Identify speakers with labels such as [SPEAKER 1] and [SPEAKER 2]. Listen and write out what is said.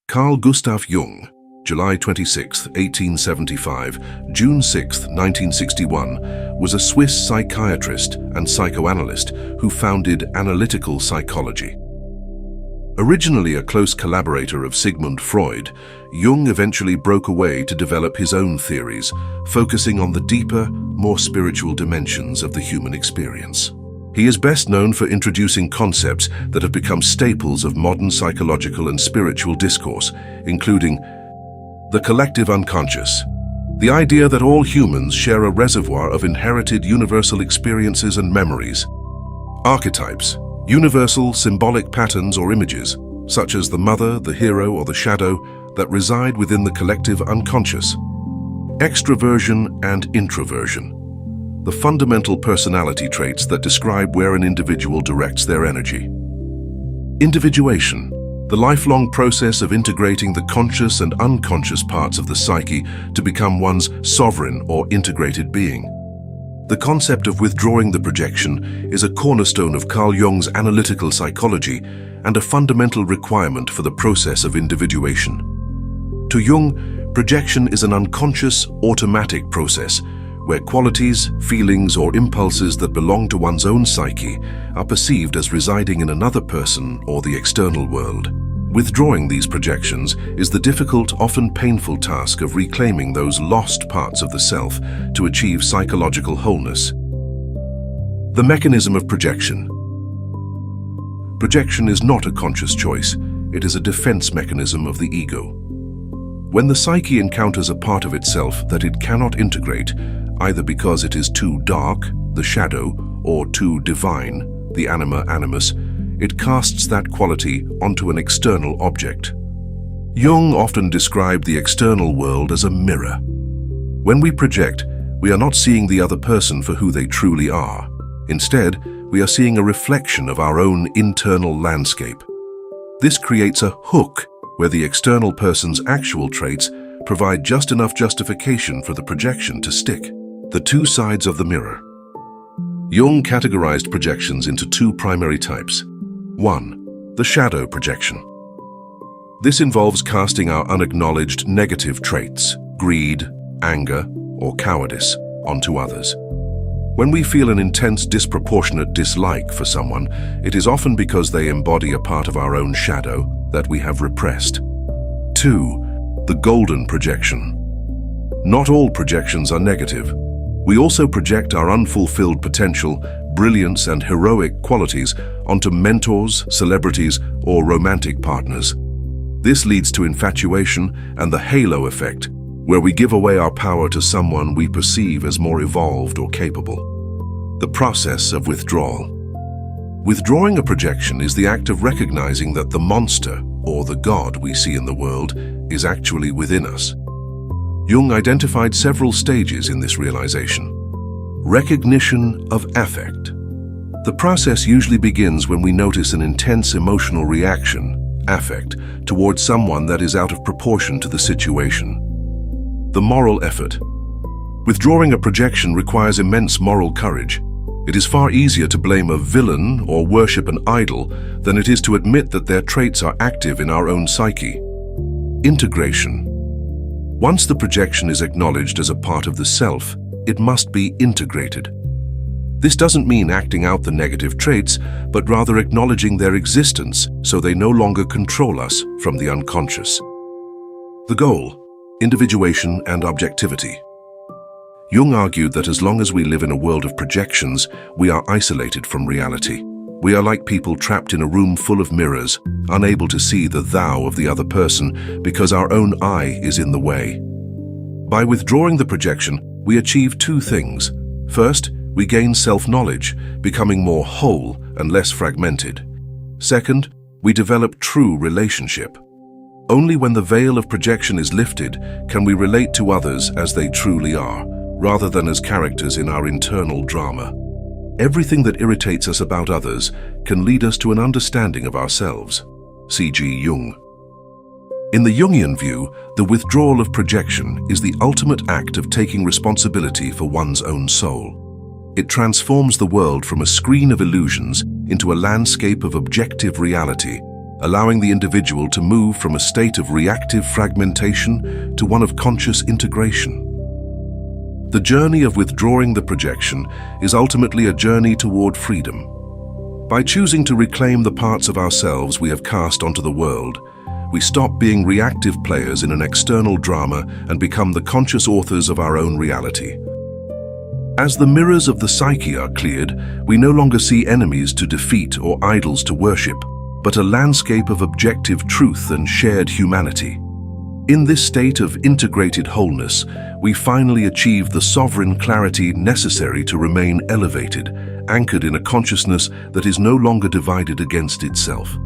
[SPEAKER 1] Carl Gustav Jung, July 26, 1875, June 6, 1961, was a Swiss psychiatrist and psychoanalyst who founded analytical psychology. Originally a close collaborator of Sigmund Freud, Jung eventually broke away to develop his own theories, focusing on the deeper, more spiritual dimensions of the human experience. He is best known for introducing concepts that have become staples of modern psychological and spiritual discourse, including the collective unconscious, the idea that all humans share a reservoir of inherited universal experiences and memories, archetypes, universal symbolic patterns or images, such as the mother, the hero, or the shadow, that reside within the collective unconscious, extroversion and introversion, the fundamental personality traits that describe where an individual directs their energy. Individuation, the lifelong process of integrating the conscious and unconscious parts of the psyche to become one's sovereign or integrated being. The concept of withdrawing the projection is a cornerstone of Carl Jung's analytical psychology and a fundamental requirement for the process of individuation. To Jung, projection is an unconscious, automatic process where qualities, feelings, or impulses that belong to one's own psyche are perceived as residing in another person or the external world. Withdrawing these projections is the difficult, often painful task of reclaiming those lost parts of the self to achieve psychological wholeness. The mechanism of projection. Projection is not a conscious choice, it is a defense mechanism of the ego. When the psyche encounters a part of itself that it cannot integrate, either because it is too dark, the shadow, or too divine, the anima animus, it casts that quality onto an external object. Jung often described the external world as a mirror. When we project, we are not seeing the other person for who they truly are. Instead, we are seeing a reflection of our own internal landscape. This creates a hook where the external person's actual traits provide just enough justification for the projection to stick. The two sides of the mirror. Jung categorized projections into two primary types. 1. The shadow projection. This involves casting our unacknowledged negative traits, greed, anger, or cowardice, onto others. When we feel an intense, disproportionate dislike for someone, it is often because they embody a part of our own shadow that we have repressed. 2. The golden projection. Not all projections are negative. We also project our unfulfilled potential, brilliance, and heroic qualities onto mentors, celebrities, or romantic partners. This leads to infatuation and the halo effect, where we give away our power to someone we perceive as more evolved or capable. The process of withdrawal. Withdrawing a projection is the act of recognizing that the monster, or the God we see in the world, is actually within us. Jung identified several stages in this realization. Recognition of affect. The process usually begins when we notice an intense emotional reaction, affect, towards someone that is out of proportion to the situation. The moral effort. Withdrawing a projection requires immense moral courage. It is far easier to blame a villain or worship an idol than it is to admit that their traits are active in our own psyche. Integration. Once the projection is acknowledged as a part of the self, it must be integrated. This doesn't mean acting out the negative traits, but rather acknowledging their existence so they no longer control us from the unconscious. The goal: individuation and objectivity. Jung argued that as long as we live in a world of projections, we are isolated from reality. We are like people trapped in a room full of mirrors, unable to see the thou of the other person because our own I is in the way. By withdrawing the projection, we achieve two things. First, we gain self-knowledge, becoming more whole and less fragmented. Second, we develop true relationship. Only when the veil of projection is lifted can we relate to others as they truly are, rather than as characters in our internal drama. Everything that irritates us about others can lead us to an understanding of ourselves. C.G. Jung. In the Jungian view, the withdrawal of projection is the ultimate act of taking responsibility for one's own soul. It transforms the world from a screen of illusions into a landscape of objective reality, allowing the individual to move from a state of reactive fragmentation to one of conscious integration. The journey of withdrawing the projection is ultimately a journey toward freedom. By choosing to reclaim the parts of ourselves we have cast onto the world, we stop being reactive players in an external drama and become the conscious authors of our own reality. As the mirrors of the psyche are cleared, we no longer see enemies to defeat or idols to worship, but a landscape of objective truth and shared humanity. In this state of integrated wholeness, we finally achieve the sovereign clarity necessary to remain elevated, anchored in a consciousness that is no longer divided against itself.